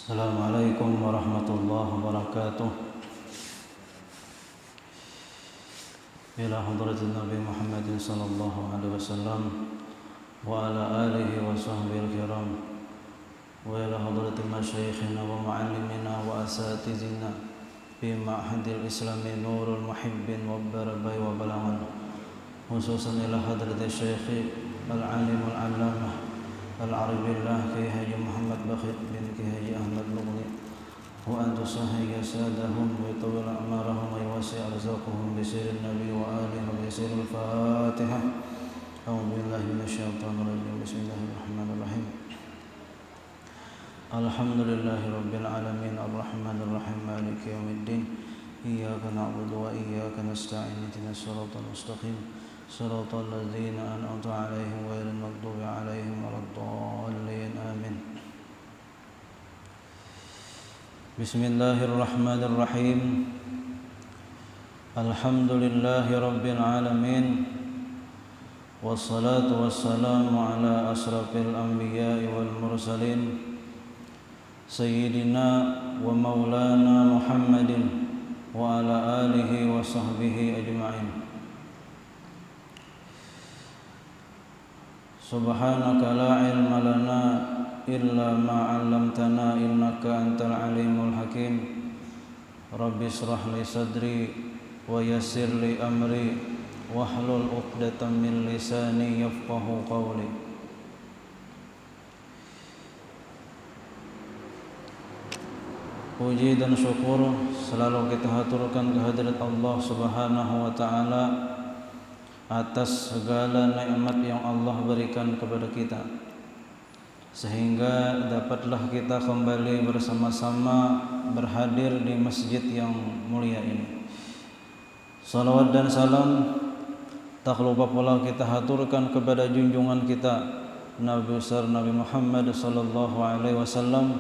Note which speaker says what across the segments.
Speaker 1: السلام عليكم ورحمة الله وبركاته. إلى حضرة النبي محمد صلى الله عليه وسلم وعلى آله وصحبه الكرام، وإلى حضرة مشايخنا ومعلمنا وأساتذتنا في معهد الإسلام نور المحب والبربي وبلغنا، خصوصا إلى حضرة الشيخ العالم العلامة العرب الله كي حاجي محمد بخيت بن كي حاجي أحمد مغني، وأن تصحي جسادهم ويطول أعمارهم ويوسع أرزاقهم بسير النبي وآله وبسير الفاتحة. أعوذ بالله من الشيطان الرجيم. بسم الله الرحمن الرحيم. الحمد لله رب العالمين الرحمن الرحيم مالك يوم الدين، إياك نعبد وإياك نستعين اهدنا الصراط المستقيم صراط الذين أنعمت عليهم غير المغضوب عليهم ولا الضالين آمين. بسم الله الرحمن الرحيم. الحمد لله رب العالمين، والصلاة والسلام على أشرف الأنبياء والمرسلين سيدنا ومولانا محمد وعلى آله وصحبه أجمعين. سبحانك لا علم لنا إلا ما علمتنا إنك أنت العليم الحكيم. رب اشرح لي صدري ويسر لي أمري واحلل عقدة من لساني يفقه قولي. Puji dan syukur selalu kita haturkan kehadirat Allah Subhanahu wa taala atas segala nikmat yang Allah berikan kepada kita, sehingga dapatlah kita kembali bersama-sama berhadir di masjid yang mulia ini. Salawat dan salam tak lupa pula kita haturkan kepada junjungan kita Nabi besar Nabi Muhammad sallallahu alaihi wasallam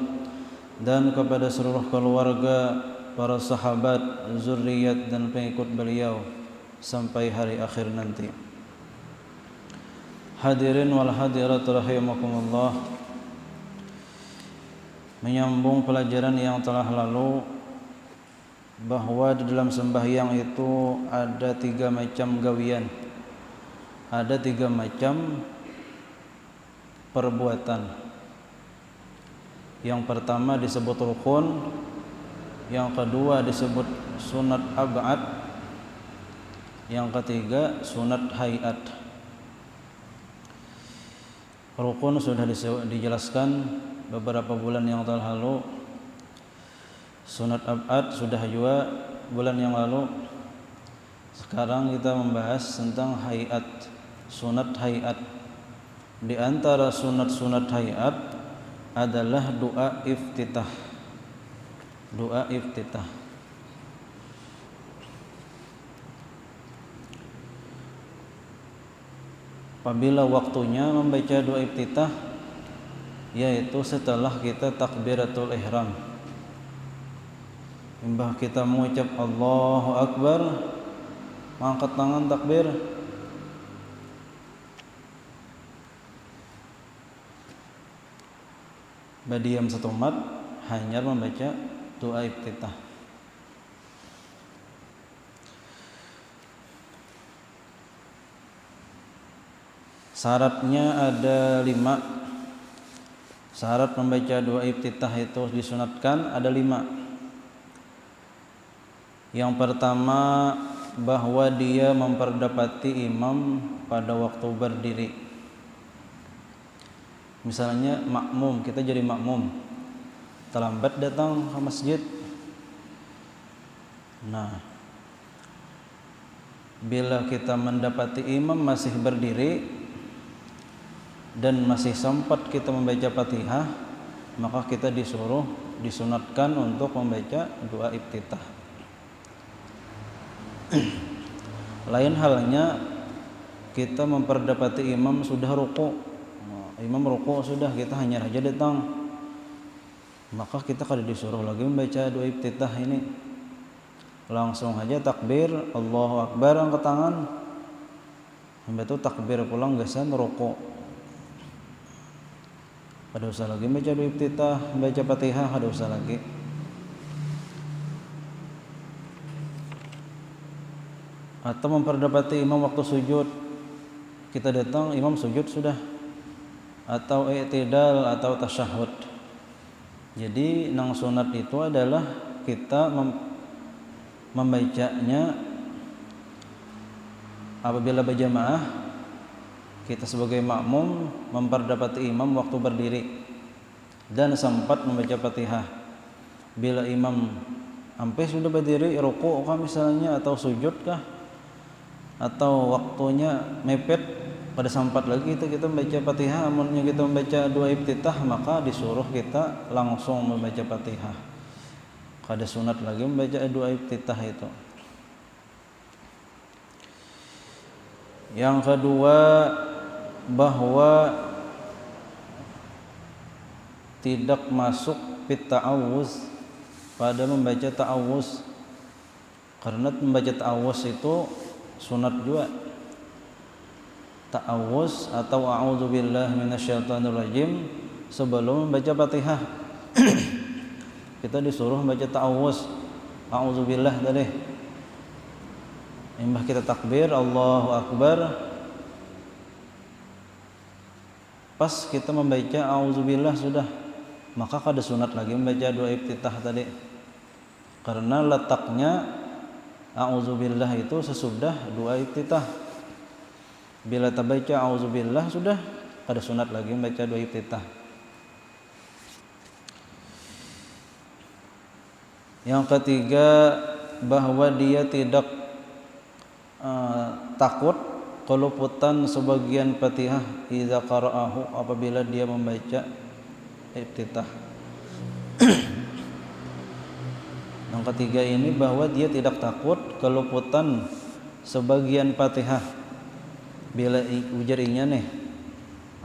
Speaker 1: dan kepada seluruh keluarga, para sahabat, zuriat dan pengikut beliau sampai hari akhir nanti. Hadirin wal hadirat rahimakumullah, menyambung pelajaran yang telah lalu, bahwa di dalam sembahyang itu ada 3 macam gawian, ada 3 macam perbuatan. Yang pertama disebut rukun, yang kedua disebut sunat ab'ad, yang ketiga sunat hayat. Rukun sudah dijelaskan beberapa bulan yang telah lalu. Sunat ab'ad sudah juga bulan yang lalu. Sekarang kita membahas tentang hayat, sunat hayat. Di antara sunat-sunat hayat adalah doa iftitah. Doa iftitah. Apabila waktunya membaca doa iftitah, yaitu setelah kita takbiratul ihram. Imbah kita mengucap Allahu Akbar, angkat tangan takbir, badiam satu mat, hanya membaca doa iftitah. Syaratnya ada 5. Syarat membaca doa iftitah itu disunatkan ada 5. Yang pertama, bahwa dia memperdapati imam pada waktu berdiri. Misalnya makmum, kita jadi makmum, terlambat datang ke masjid. Nah, bila kita mendapati imam masih berdiri dan masih sempat kita membaca Fatihah, maka kita disunatkan untuk membaca doa iftitah. Lain halnya kita memperdapati imam sudah ruku'. Imam rukuk sudah, kita hanya saja datang, maka kita kada disuruh lagi membaca doa iftitah ini. Langsung saja takbir Allahu Akbar, angkat tangan, sampai itu takbir pulang gesan rukuk. kada usah lagi baca doa iftitah, baca Fatihah, kada usah lagi. Atau memperdapati imam waktu sujud, kita datang imam sujud sudah, atau i'tidal atau tasyahud. Jadi nang sunat itu adalah kita membacanya apabila berjamaah, kita sebagai makmum memperdapati imam waktu berdiri dan sempat membaca Fatihah. Bila imam sampai sudah berdiri, ruku' kah misalnya atau sujud kah, atau waktunya mepet pada sempat lagi kita membaca Fatihah, amunnya kita membaca doa iftitah maka disuruh kita langsung membaca Fatihah. Kada sunat lagi membaca doa iftitah itu. Yang kedua, bahwa tidak masuk fit ta'awuz pada membaca ta'awuz, karena membaca ta'awuz itu sunat juga. Ta'awuz atau a'udzubillahi minasyaitonirrajim sebelum membaca Fatihah. Kita disuruh membaca ta'awuz, a'udzubillah tadi. Imbah kita takbir Allahu Akbar, pas kita membaca a'udzubillah sudah, maka kada sunat lagi membaca doa iftitah tadi, karena letaknya a'udzubillah itu sesudah doa iftitah. Bila terbaca a'udzubillah sudah, kada sunat lagi membaca doa iftitah. Yang ketiga, bahwa dia tidak takut keluputan sebagian Fatihah idza qara'ahu, apabila dia membaca iftitah. Yang ketiga ini bahwa dia tidak takut keluputan sebagian Fatihah. Bila ujar inya nih,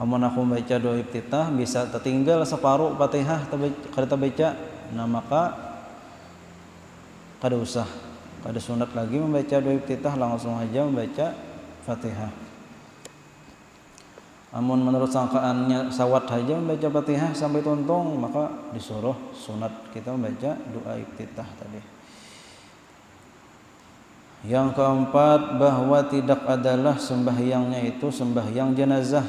Speaker 1: amun aku membaca doa iftitah bisa tertinggal separuh Fatihah kada terbaca, nah maka kada usah, kada sunat lagi membaca doa iftitah, langsung aja membaca Fatihah. Amun menurut sangkaannya sawat saja membaca Fatihah sampai tuntung, maka disuruh sunat kita membaca doa iftitah tadi. Yang keempat, bahwa tidak adalah sembahyangnya itu sembahyang jenazah,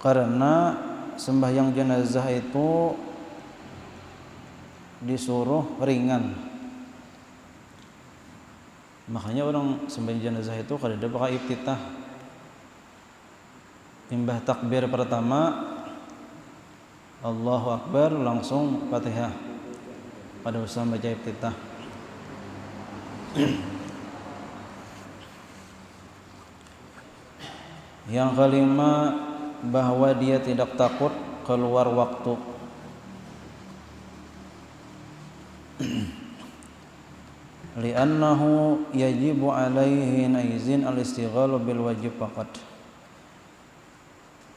Speaker 1: karena sembahyang jenazah itu disuruh ringan. Makanya orang sembahyang jenazah itu kada ada pakai iftitah. Imbah takbir pertama Allahu Akbar langsung Fatihah, pada usah baca iftitah. Yang kelima, bahwa dia tidak takut keluar waktu. Li'annahu yajibu alaihi naizin al-istighalu bil wajib faqat.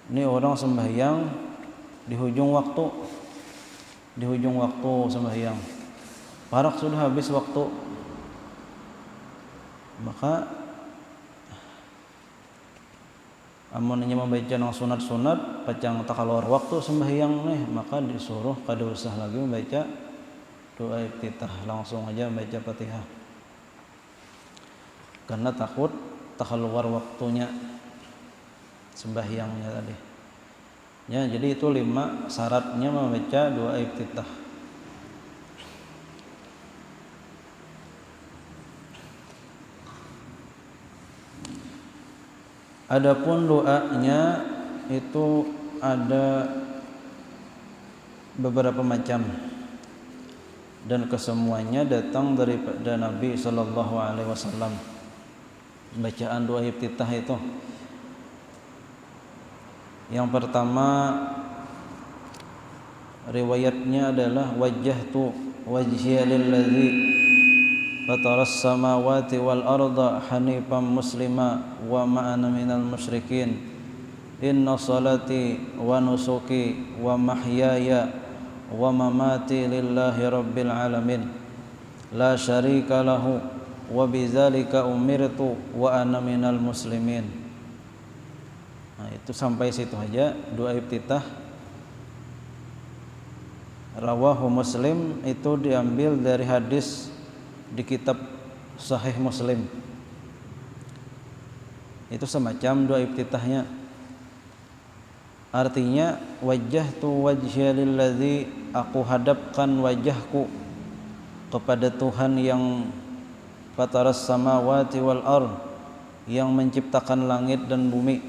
Speaker 1: Ini orang sembahyang di hujung waktu sembahyang, parak sudah habis waktu, maka amunnya membaca nang sunat-sunat pacang tak keluar waktu sembahyang nih, maka disuruh kada usah lagi membaca doa iftitah, langsung aja membaca Fatihah, karena takut tak keluar waktunya sembahyangnya tadi. Ya, jadi itu 5 syaratnya membaca doa iftitah. Adapun doanya itu ada beberapa macam, dan kesemuanya datang daripada Nabi sallallahu alaihi wasallam. Bacaan doa iftitah itu, yang pertama riwayatnya adalah wajjahtu wajhiya lilladzi fataras samawati wal arda hanifan muslima wa ma ana minal musyrikin inna salati wa nusuki wa mahyaya wa mamati lillahi rabbil alamin la syarika lahu wa bidzalika umirtu wa ana minal muslimin. Nah, itu sampai situ aja doa iftitah. Rawahu Muslim, itu diambil dari hadis di kitab Sahih Muslim. Itu semacam doa iftitahnya. Artinya wajjahtu wajhiya lilladzi, aku hadapkan wajahku kepada Tuhan yang fataras samawati wal ard, yang menciptakan langit dan bumi,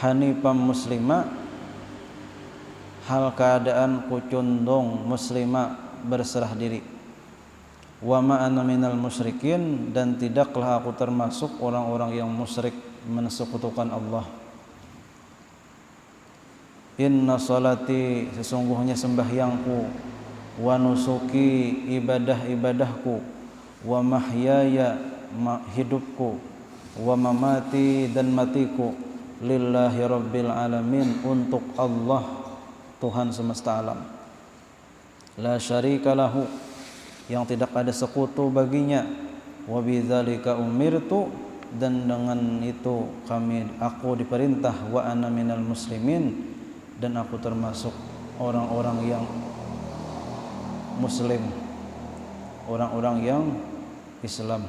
Speaker 1: hanifan muslima, hal keadaanku condong muslima, berserah diri, wa ma ana minal musyrikin, dan tidaklah aku termasuk orang-orang yang musyrik mensekutukan Allah. Inna salati, sesungguhnya sembahyangku, wa nusuki, ibadah-ibadahku, wa mahyaya, hidupku, wa mamati, dan matiku, lillahi rabbil alamin, untuk Allah Tuhan semesta alam. La syarika lahu, yang tidak ada sekutu baginya. Wa bidzalika umirtu, dan dengan itu aku diperintah. Wa ana minal muslimin, dan aku termasuk orang-orang yang muslim, orang-orang yang Islam.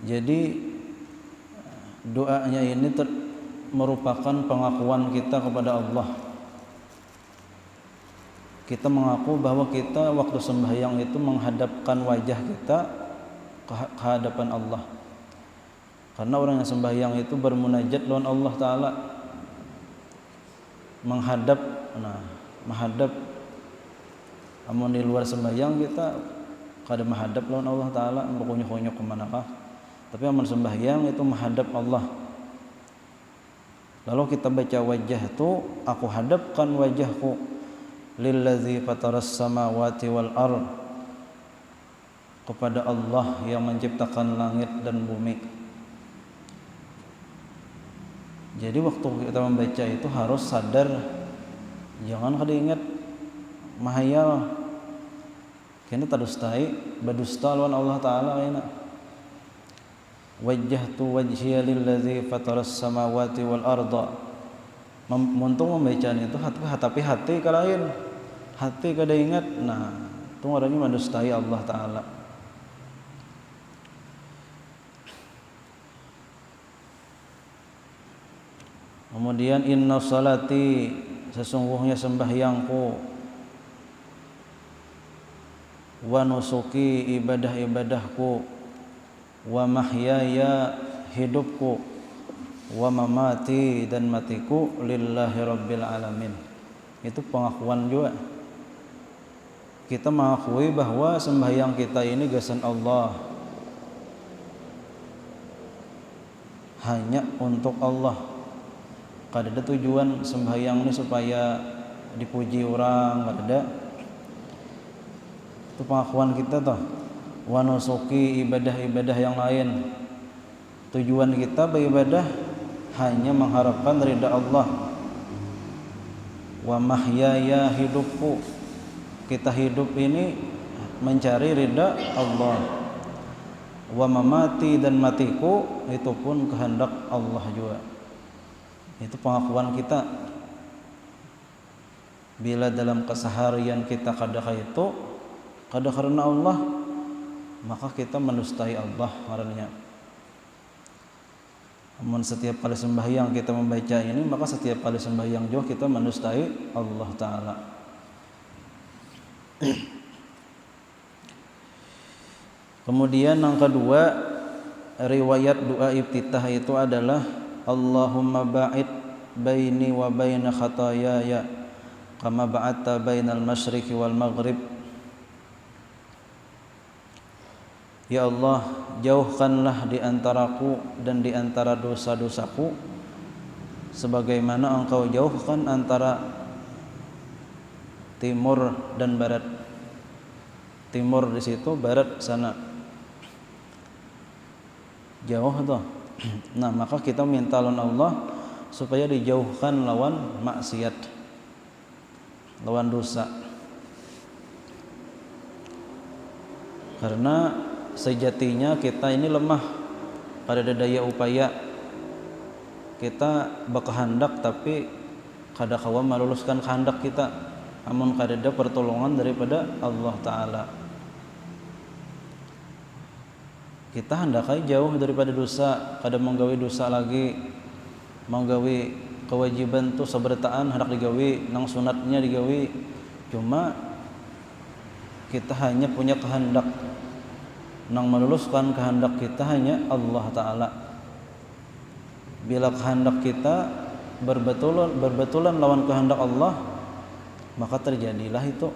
Speaker 1: Jadi doanya ini merupakan pengakuan kita kepada Allah. Kita mengaku bahwa kita waktu sembahyang itu menghadapkan wajah kita ke hadapan Allah. Karena orang yang sembahyang itu bermunajat lawan Allah Ta'ala, menghadap amun di luar sembahyang kita kada menghadap lawan Allah Ta'ala, berkunyuk-kunyuk kemanakah. Tapi amun sembahyang itu menghadap Allah. Lalu kita baca wajah itu, aku hadapkan wajahku lilladzi fataras samawati wal ard, kepada Allah yang menciptakan langit dan bumi. Jadi waktu kita membaca itu harus sadar, jangan kada ingat mahayal kena tadustai badusta lawan Allah Ta'ala. Kena wajjahtu wajhiya lilladzi fataras samawati wal arda. Muntung membacaan itu tapi hati kada lain, hati kada ingat. Nah, itu orangnya mendustai Allah Ta'ala. Kemudian inna salati, sesungguhnya sembahyangku, wa nusuki, ibadah-ibadahku, wa mahyaya, hidupku, wa mamati, dan matiku, lillahi rabbil alamin. Itu pengakuan juga. Kita mengakui bahwa sembahyang kita ini gasan Allah, hanya untuk Allah. Kada ada tujuan sembahyang ini supaya dipuji orang, kada ada. Itu pengakuan kita toh. Wa nusuki, ibadah-ibadah yang lain, tujuan kita beribadah hanya mengharapkan ridha Allah. Wa mahyaya, hidupku, kita hidup ini mencari ridha Allah. Wa mamati, dan matiku, itu pun kehendak Allah juga. Itu pengakuan kita. Bila dalam keseharian kita kadang itu kada karena Allah, maka kita mendustai Allah karena. Namun setiap kali sembahyang kita membaca ini, maka setiap kali sembahyang juga kita mendustai Allah Ta'ala. Kemudian yang kedua, riwayat doa iftitah itu adalah Allahumma ba'id baini wa baina khataayaya kama ba'adta bainal masyriqi wal maghrib. Ya Allah, jauhkanlah di antaraku dan di antara dosa-dosaku sebagaimana Engkau jauhkan antara timur dan barat. Timur di situ, barat sana. Jauh tuh. Nah, maka kita minta lawan Allah supaya dijauhkan lawan maksiat, lawan dosa. Karena sejatinya kita ini lemah, pada daya upaya kita berkehendak tapi kada kawa meluluskan kehendak kita, amun kada ada pertolongan daripada Allah Ta'ala. Kita hendakai jauh daripada dosa, kada menggawi dosa lagi, menggawi kewajiban tu sabertaan hendak digawi, nang sunatnya digawi. Cuma kita hanya punya kehendak, nang meluluskan kehendak kita hanya Allah Ta'ala. Bila kehendak kita berbetulan lawan kehendak Allah, maka terjadilah itu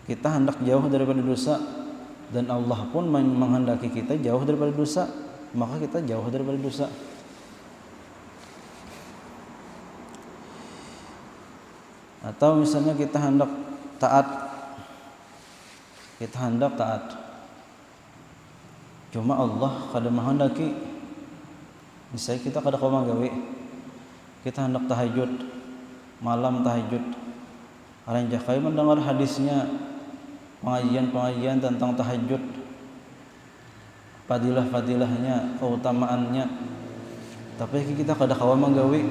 Speaker 1: kita hendak jauh daripada dosa, dan Allah pun menghendaki kita jauh daripada dosa, maka kita jauh daripada dosa. Atau misalnya kita hendak taat, cuma Allah kada menghendaki. Misalnya kita kada kawa gawe, kita hendak tahajud, malam tahajud, aranjah kaya mendengar hadisnya, pengajian tentang tahajud, fadilah-fadilahnya, keutamaannya, tapi kita kada kawa menggawi.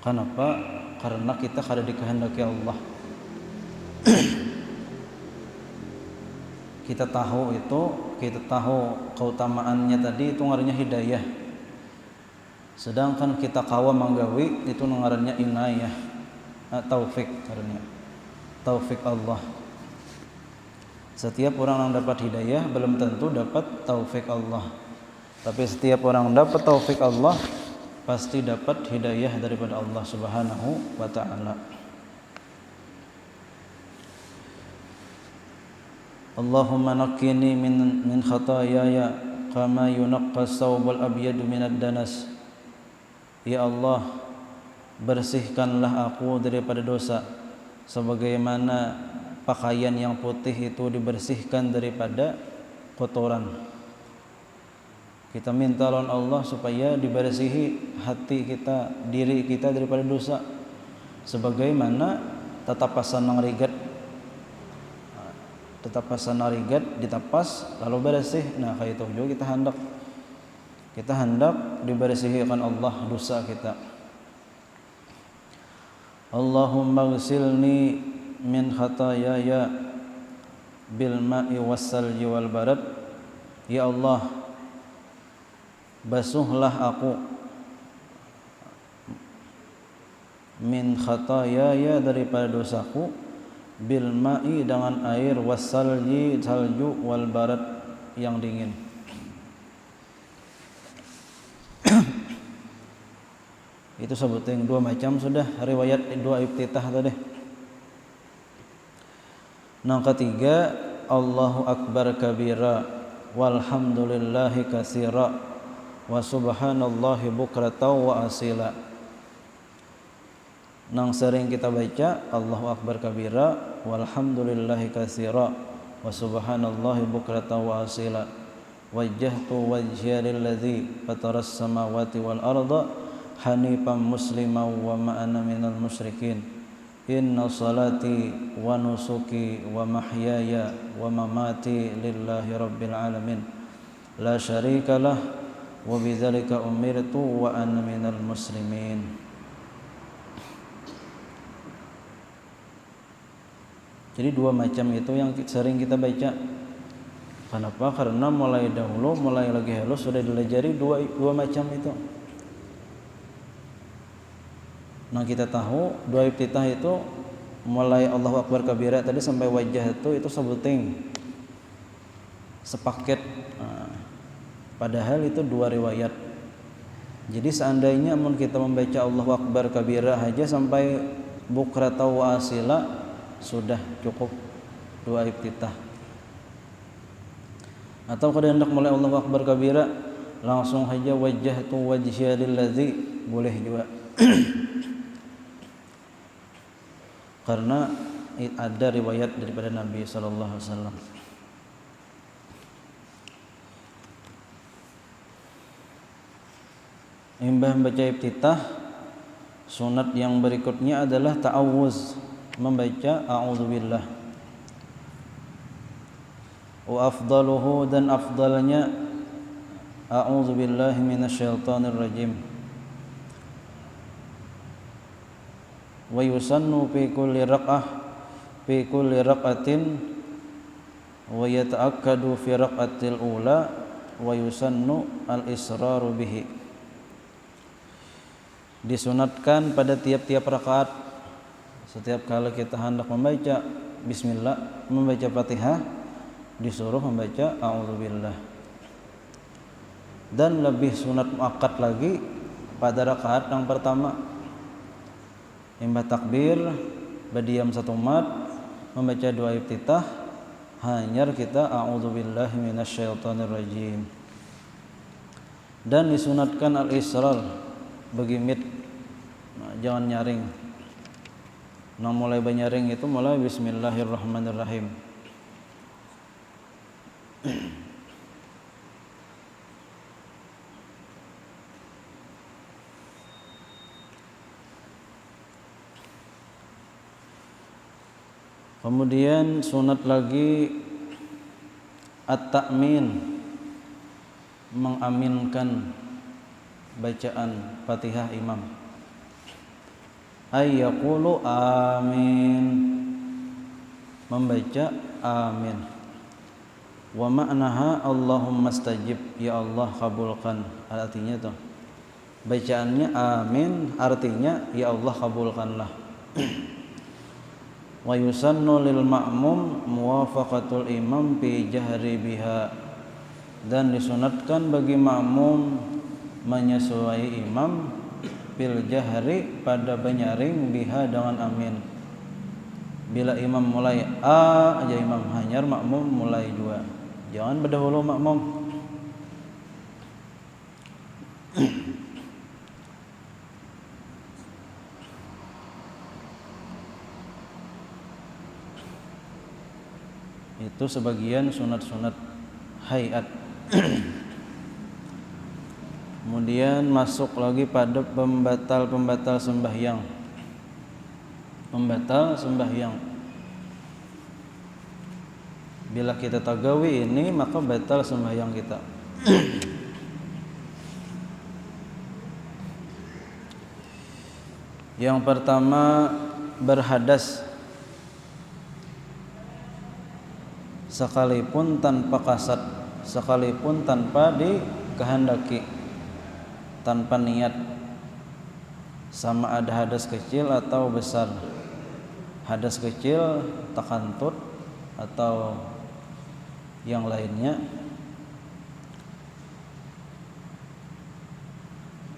Speaker 1: Kenapa? Karena kita kada dikehendaki Allah. Kita tahu keutamaannya tadi, itu ngarannya hidayah. Sedangkan kita kawa menggawi, itu ngarannya inayah, taufik ngarannya. Taufik Allah. Setiap orang yang dapat hidayah belum tentu dapat taufik Allah. Tapi setiap orang dapat taufik Allah pasti dapat hidayah daripada Allah Subhanahu wa ta'ala. Allahumma naqqini min khataayaya kama yunaqqa as-sawbul abyadu minad danas. Ya Allah, bersihkanlah aku daripada dosa sebagaimana pakaian yang putih itu dibersihkan daripada kotoran. Kita minta lawan Allah supaya dibersihi hati kita, diri kita daripada dosa, sebagaimana tatapasan nang rigat. Tatapasan nang rigat ditapas lalu bersih. Nah, kayak itu juga kita hendak dibersihikan Allah dosa kita. Allahumma ghsilni min khataayaya bil ma'i wassalji wal barad. Ya Allah, basuhlah aku min khataayaya daripada dosaku, bil ma'i dengan air, wassalji salju, wal barad yang dingin. Itu sebutin dua macam sudah riwayat dua iftitah tadi. Yang ketiga, Allahu akbar kabira walhamdulillahi katsira wa subhanallahi bukratan wa asila. Yang sering kita baca Allahu akbar kabira walhamdulillahi katsira wa subhanallahi bukratan wa asila. Wajjahtu wajhiya lilladzi fataras samawati wal arda hanifan musliman wa ma'ana minal musyrikin. Inna salati wa nusuki wa mahyaya wa mamati lillahi rabbil alamin la syarika lah wa bidzalika umirtu wa ana minal muslimin. Jadi dua macam itu yang sering kita baca. Kenapa? Karena mulai dahulu, mulai lagi halus sudah dilajari dua macam itu. Nah, kita tahu dua iftitah itu mulai Allahu akbar kabira tadi sampai wajah itu sebuting sepaket. Nah, padahal itu dua riwayat. Jadi seandainya mun kita membaca Allahu akbar kabira aja sampai bukrata wa asila sudah cukup dua iftitah. Atau kalau hendak mulai Allahu akbar kabira langsung saja wajjahtu wajhiya lilladzi, boleh juga. Karena ada riwayat daripada Nabi sallallahu alaihi wasallam. Imbah membaca iftitah, sunat yang berikutnya adalah ta'awuz, membaca a'udzubillah. Wa afdaluhu, dan afdalnya A'udzu billahi minasyaitonir rajim. Wa yusannu fi kulli raq'atin wa yata'akkadu fi raq'atil ula wa yusannu al-israru bihi. Disunatkan pada tiap-tiap rakaat, setiap kali kita hendak membaca bismillah, membaca Fatihah, disuruh membaca a'udzubillah. Dan lebih sunat muakkad lagi pada rakaat yang pertama, imba takbir, berdiam 1 mat, membaca doa iftitah, hanyar kita a'udzubillahi minasyaitonir rajim. Dan disunatkan al-israr, begimit, jangan nyaring. Nah, mulai banyaring itu mulai bismillahirrahmanirrahim. Kemudian sunat lagi at-ta'min, mengaminkan bacaan Fatihah imam. Ay yaqulu amin, membaca amin. Wa ma'naha Allahumma stajib, ya Allah kabulkan. Artinya tuh bacaannya amin, artinya ya Allah kabulkanlah. Wa yusannu lil ma'mum muwafaqatul imam fi jahri biha, dan disunatkan bagi makmum menyesuai imam fil jahri, pada banyaring biha dengan amin. Bila imam mulai a aja imam hanyar, makmum mulai juga, jangan berdahulu makmum. Itu sebagian sunat-sunat hayat. Kemudian masuk lagi pada pembatal sembahyang. Pembatal sembahyang. Bila kita tagawi ini, maka batal sembahyang kita. Yang pertama, berhadas sekalipun tanpa kasat, sekalipun tanpa dikehendaki, tanpa niat, sama ada hadas kecil atau besar. Hadas kecil takantut atau yang lainnya,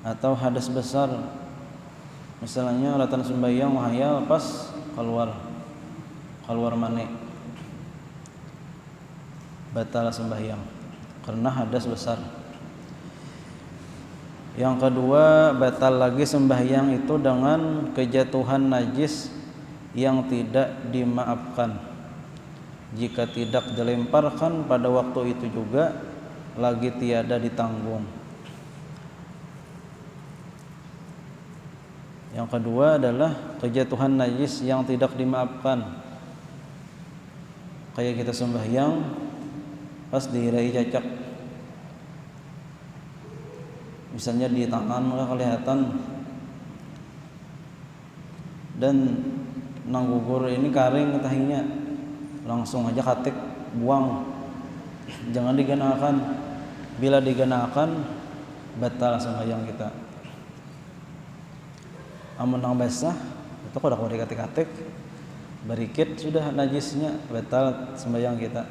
Speaker 1: atau hadas besar, misalnya latan sembahyang wahayal pas keluar mani, batal sembahyang karena hadas besar. Yang kedua, batal lagi sembahyang itu dengan kejatuhan najis yang tidak dimaafkan. Jika tidak dilemparkan pada waktu itu juga, lagi tiada ditanggung. Yang kedua adalah kejatuhan najis yang tidak dimaafkan. Kayak kita sembahyang pas diirai cacak, misalnya di tangan maka kelihatan, dan nang gugur ini karing tahinya, langsung aja katik buang, jangan digenakan. Bila digenakan batal sembahyang kita. Amun nang basah itu kada kudu dikatik-katik, barikit sudah najisnya, batal sembahyang kita.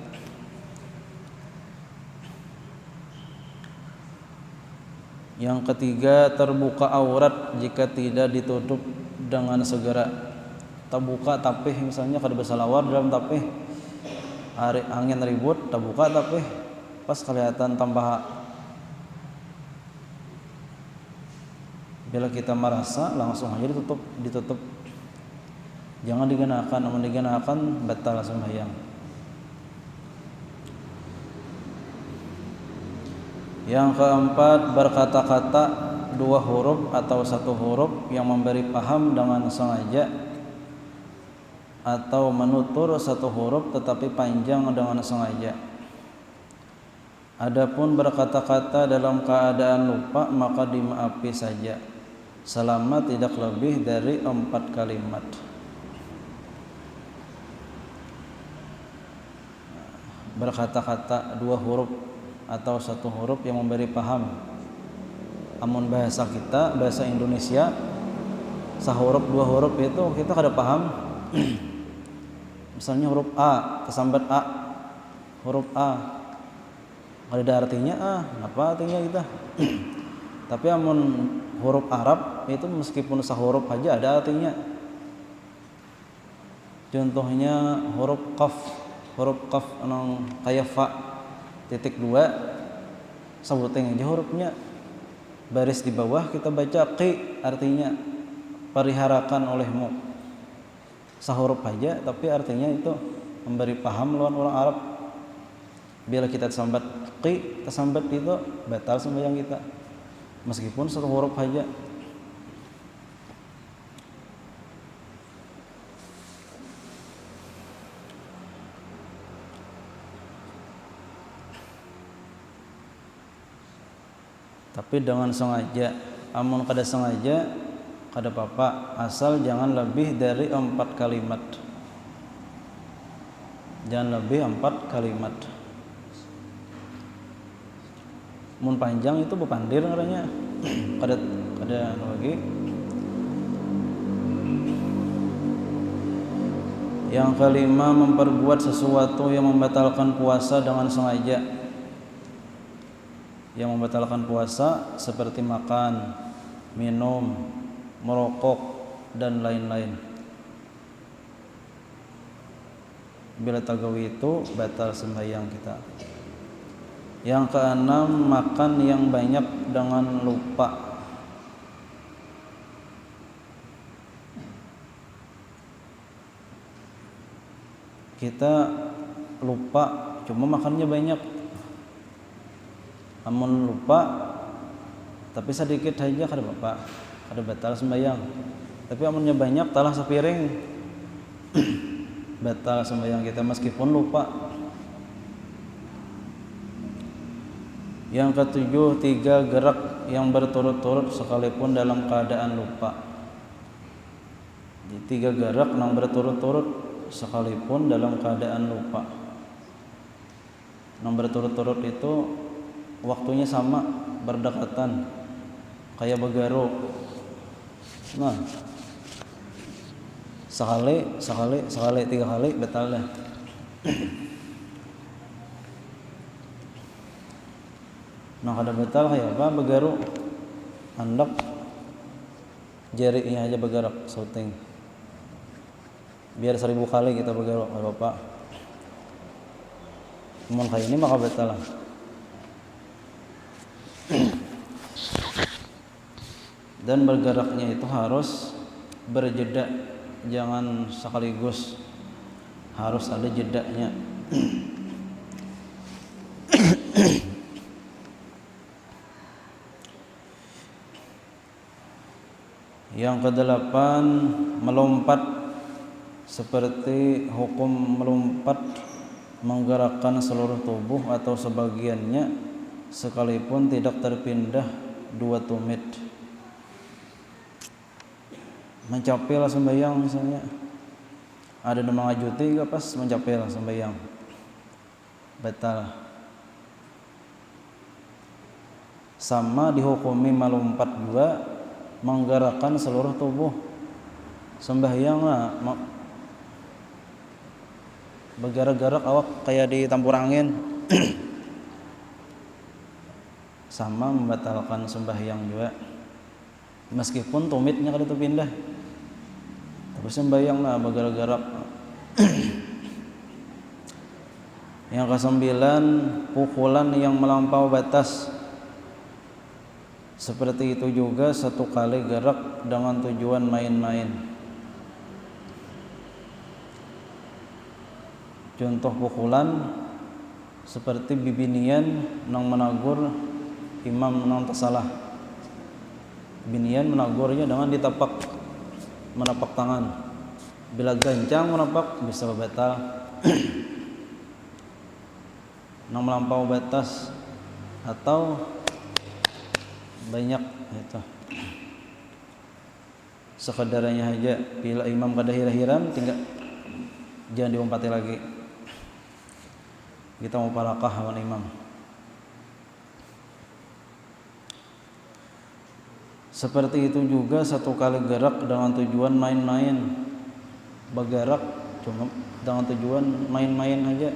Speaker 1: Yang ketiga, terbuka aurat jika tidak ditutup dengan segera. Terbuka tapih, misalnya kada bersalawar dalam tapih, angin ribut, terbuka tapih, pas kelihatan tambah. Bila kita merasa, langsung aja ditutup. Jangan digunakan, namun digunakan batal sembahyang. Yang keempat, berkata-kata 2 huruf atau 1 huruf yang memberi paham dengan sengaja, atau menutur 1 huruf tetapi panjang dengan sengaja. Adapun berkata-kata dalam keadaan lupa maka dimaafi saja selama tidak lebih dari 4 kalimat. Berkata-kata 2 huruf atau 1 huruf yang memberi paham. Amun bahasa kita, bahasa Indonesia, sahuruf 2 huruf itu kita kada paham. Misalnya huruf A, kesambat A, huruf A ada artinya apa artinya kita. Tapi amun huruf Arab itu meskipun sahuruf aja ada artinya. Contohnya huruf qaf nang kayak fa titik 2 sebutin aja hurufnya. Baris di bawah kita baca qi, artinya periharakan olehmu. Sahuruf aja tapi artinya itu memberi paham lawan orang Arab. Bila kita tersambat qi, tersambat itu batal sembahyang kita. Meskipun 1 huruf aja. Tapi dengan sengaja, amun kada sengaja kada apa-apa, asal jangan lebih dari 4 kalimat. Jangan lebih 4 kalimat. Mun panjang itu bepandir ngarannya. Kada lagi. Yang kelima, memperbuat sesuatu yang membatalkan puasa dengan sengaja. Yang membatalkan puasa seperti makan, minum, merokok dan lain-lain. Bila tagawi itu batal sembahyang kita. Yang keenam, makan yang banyak dengan lupa. Kita lupa cuma makannya banyak. Amun lupa tapi sedikit aja kada apa-apa, kada batal sembahyang. Tapi amunnya banyak talah sepiring batal sembahyang kita meskipun lupa. Yang ketujuh, 3 gerak yang berturut-turut sekalipun dalam keadaan lupa. Jadi 3 gerak yang berturut-turut sekalipun dalam keadaan lupa. Yang berturut-turut itu waktunya sama, berdekatan, kayak begaro. Nah, sekali, 3 kali batal dah. Nah kada batal kayak apa begaru andak jarinya aja bergerak syuting biar 1000 kali kita begaru kada apa. Mun kayak ini maka batal lah. Dan bergeraknya itu harus berjeda, jangan sekaligus, harus ada jedanya. Yang kedelapan, melompat. Seperti hukum melompat menggerakkan seluruh tubuh atau sebagiannya sekalipun tidak terpindah 2 tumit. Mencapai lah sembahyang misalnya. Ada nama ngajuti ke pas mencapai lah sembahyang. Batal. Sama dihukumi melompat juga menggerakkan seluruh tubuh. Sembahyang lah bergerak-gerak awak kayak ditampur angin. Sama membatalkan sembahyang juga. Meskipun tumitnya kada terpindah. Tapi sembahyang lah bergerak-gerak. Yang ke-9, pukulan yang melampau batas. Seperti itu juga 1 kali gerak dengan tujuan main-main. Contoh pukulan seperti bibinian nang menagur imam nang tersalah. Binian menagurnya dengan menapak tangan. Bila gancang menapak bisa batal. Nang melampau batas atau banyak itu sekedarnya aja. Bila imam kada hira-hiran tinggal jangan diompati lagi, kita mau palakah lawan imam. Seperti itu juga satu kali gerak dengan tujuan main-main, bergerak cuma dengan tujuan main-main aja,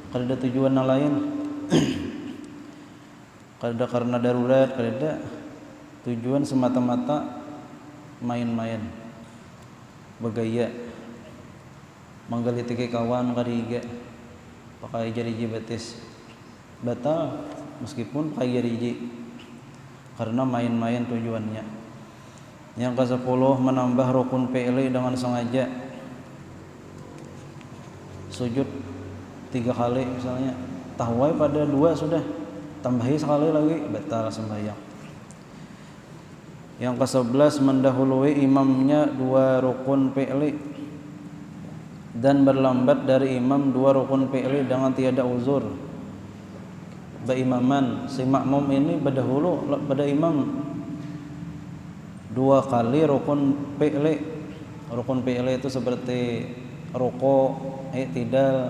Speaker 1: kada ada tujuan lain. Kada karena darurat, kada tujuan semata-mata main-main, bergaya, menggelitiki kawan kariga, pakai jariji betis, batal meskipun pakai jariji, karena main-main tujuannya. Yang ke-10 menambah rukun fi'li dengan sengaja. Sujud 3 kali misalnya, tahwai pada 2 sudah, tambahi sekali lagi, batal sembahyang. Yang ke-11 mendahului imamnya 2 rukun fi'li dan berlambat dari imam 2 rukun fi'li dengan tiada uzur. Berimaman, si makmum ini berdahulu pada imam 2 kali rukun fi'li. Rukun fi'li itu seperti ruku', i'tidal,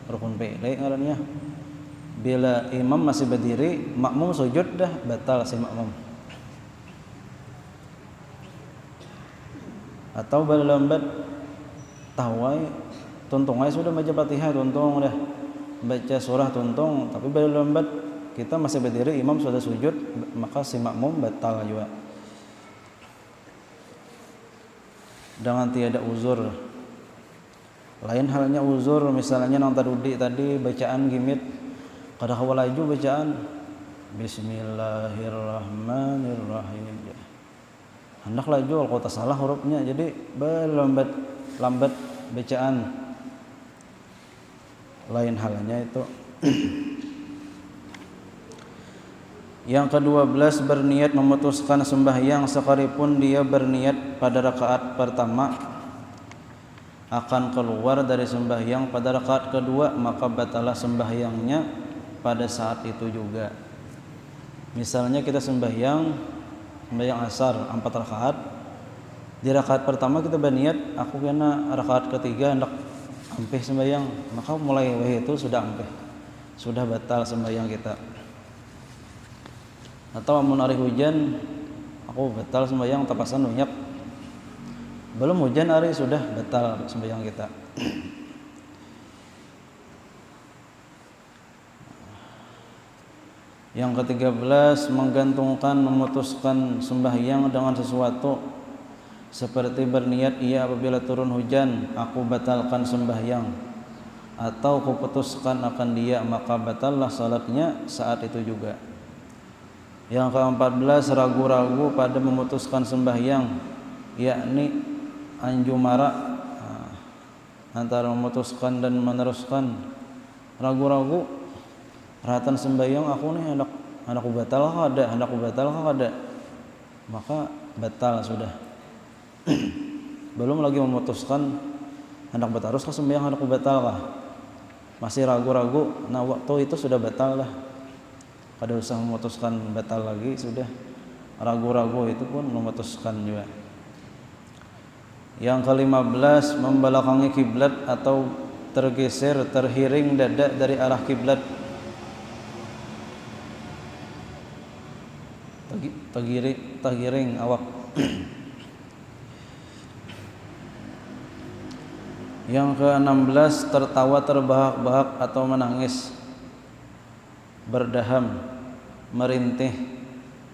Speaker 1: rukun fi'li ngarannya. Bila imam masih berdiri, makmum sujud dah, batal si makmum. Atau berlambat tahwai, tuntung aja sudah baca Fatihah, tuntung dah baca surah tuntung, tapi berlambat kita masih berdiri, imam sudah sujud, maka si makmum batal juga dengan tiada uzur. Lain halnya uzur, misalnya nang tadi bacaan gimit kada hawalaju bacaan Bismillahirrahmanirrahim, hendak laju kalau salah hurufnya, jadi berlambat bacaan. Lain halnya itu. Yang ke-12 berniat memutuskan sembahyang sekalipun dia berniat pada rakaat pertama akan keluar dari sembahyang pada rakaat kedua, maka batalah sembahyangnya pada saat itu juga. Misalnya kita sembahyang asar 4 rakaat. Di rakaat pertama kita berniat aku kena rakaat ketiga hendak ampih sembahyang, maka mulai itu sudah ampih, sudah batal sembahyang kita. Atau amun hari hujan aku batal sembahyang tapasan banyak, belum hujan hari sudah batal sembahyang kita. Yang ke-13 menggantungkan memutuskan sembahyang dengan sesuatu, seperti berniat ia apabila turun hujan aku batalkan sembahyang, atau kuputuskan akan dia maka batallah salatnya saat itu juga. Yang ke-14 ragu-ragu pada memutuskan sembahyang, yakni anjumara antara memutuskan dan meneruskan. Ragu-ragu ratan sembahyang aku nih hendak batal kah ada, maka batal sudah. Belum lagi memutuskan hendak bertarus kah sembahyang, hendak batal kah, masih ragu-ragu, nah waktu itu sudah batal lah, kada usah memutuskan batal lagi, sudah ragu-ragu itu pun memutuskan juga. Yang ke-15 membelakangi kiblat atau tergeser, terhiring dada dari arah kiblat. Tergiring awak. Yang ke-16 tertawa terbahak-bahak atau menangis, berdaham, merintih,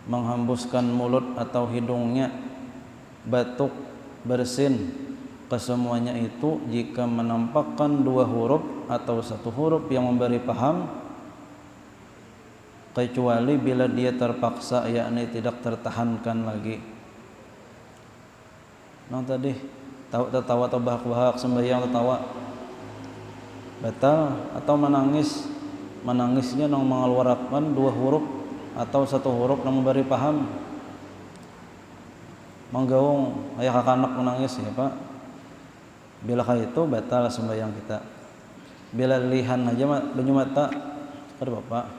Speaker 1: menghembuskan mulut atau hidungnya, batuk, bersin, kesemuanya itu jika menampakkan 2 huruf atau 1 huruf yang memberi paham, kecuali bila dia terpaksa, yakni tidak tertahankan lagi. Nah tadi tertawa atau bahak-bahak sembahyang tertawa batal, atau menangisnya yang mengeluarkan 2 huruf atau 1 huruf yang memberi paham, menggaung ayah kakak anak menangis ya Pak, bila kayak itu batal sembahyang kita. Bila lihan aja banyu mata kada Bapak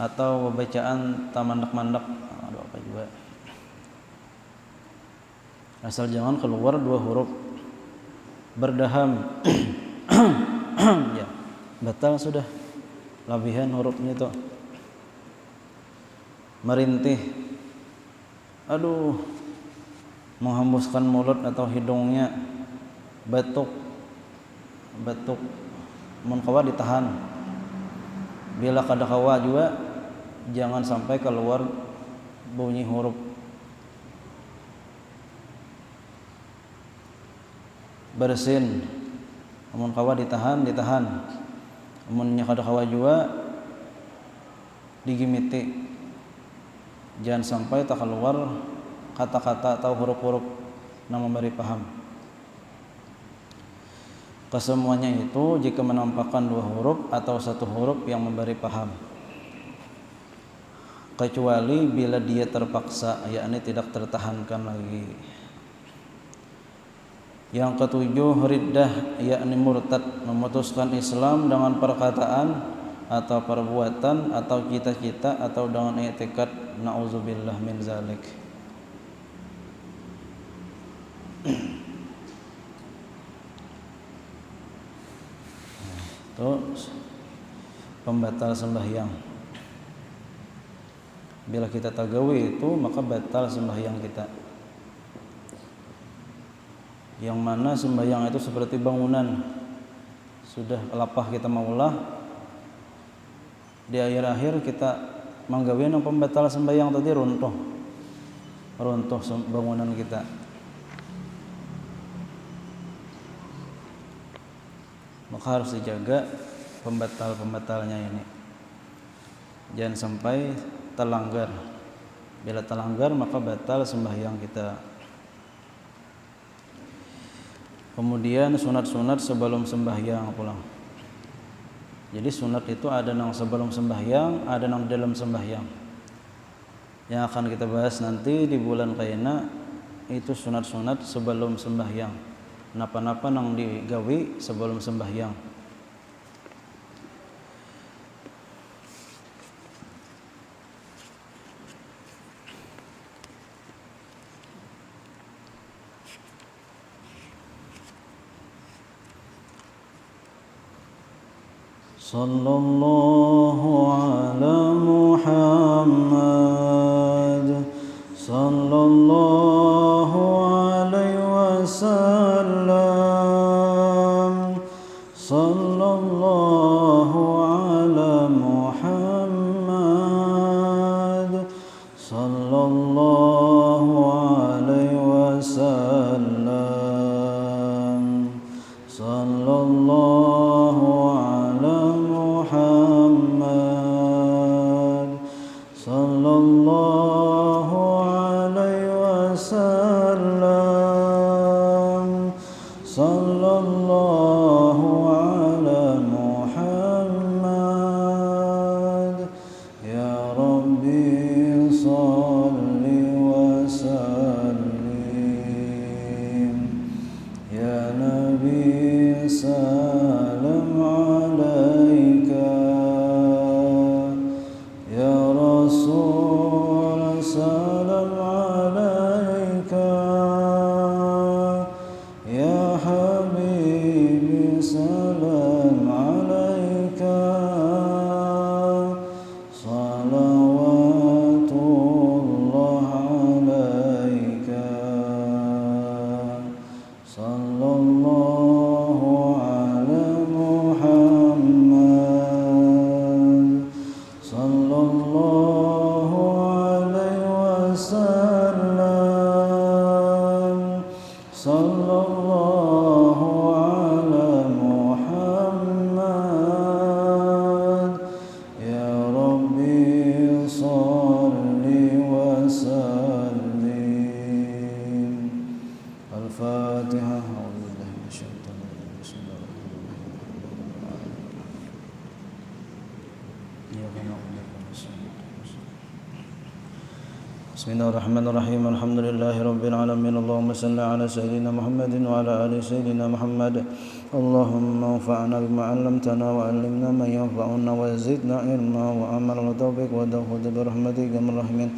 Speaker 1: atau bacaan tamandak-mandak aduh apa juga, asal jangan keluar 2 huruf berdaham. Ya batal sudah, labihan hurufnya itu. Merintih, aduh menghembuskan mulut atau hidungnya, batuk mun kawa ditahan, bila kada kawa juga jangan sampai keluar bunyi huruf. Bersin, mun kawa ditahan, mun nya kada kawa juga digimiti, jangan sampai tak keluar kata-kata atau huruf-huruf yang memberi paham. Kesemuanya itu jika menampakkan 2 huruf atau 1 huruf yang memberi paham, kecuali bila dia terpaksa, yakni tidak tertahankan lagi. Yang ketujuh, riddah, yakni murtad, memutuskan Islam dengan perkataan atau perbuatan atau cita-cita atau dengan i'tikad, na'udzubillah min zalik. Itu pembatal sembahyang. Bila kita tagawi itu maka batal sembahyang kita. Yang mana sembahyang itu seperti bangunan, sudah lapah kita maulah, di akhir-akhir kita manggawi yang pembatal sembahyang tadi runtuh bangunan kita. Maka harus dijaga pembatalnya ini, jangan sampai terlanggar. Bila terlanggar maka batal sembahyang kita. Kemudian sunat-sunat sebelum sembahyang pulang. Jadi sunat itu ada yang sebelum sembahyang, ada yang dalam sembahyang. Yang akan kita bahas nanti di bulan kaina itu sunat-sunat sebelum sembahyang. Napa-napa nang digawi sebelum sembahyang. Sallallahu ala Muhammad sallallahu alaihi wasallam, sallallahu ala Muhammad sallallahu alaihi wasallam, sallallahu Muhammad sallallahu alaihi wasallam, sallallahu ala Muhammad. Ya Rabbi salli wa sallim, ya Nabi salam alaika, ya Rasul salam alaika, ya Habibi salam alaika, salawatullah alaika, sallallahu ala Muhammad sallallahu alaihi wasallam. الرحمن الرحيم الحمد لله رب العالمين اللهم صل على سيدنا محمد وعلى آل سيدنا محمد اللهم انفعنا بما علمتنا وعلمنا ما ينفعنا وزدنا علما وعملا وتوفيق ودخول برحمتك من الراحمين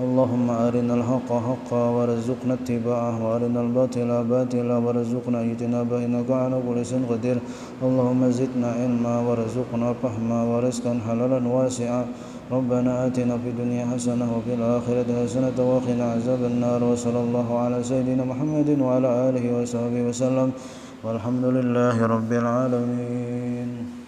Speaker 1: اللهم أرنا الحق حقا وارزقنا اتباعه وأرنا الباطل باطلا وارزقنا اجتنابه إنك على كل شيء قدير اللهم زدنا علما وارزقنا فهما ورزقا حلالا واسعا ربنا آتنا في الدنيا حسنة وفي الآخرة حسنة وقنا عذاب النار وصلى الله على سيدنا محمد وعلى آله وصحبه وسلم والحمد لله رب العالمين.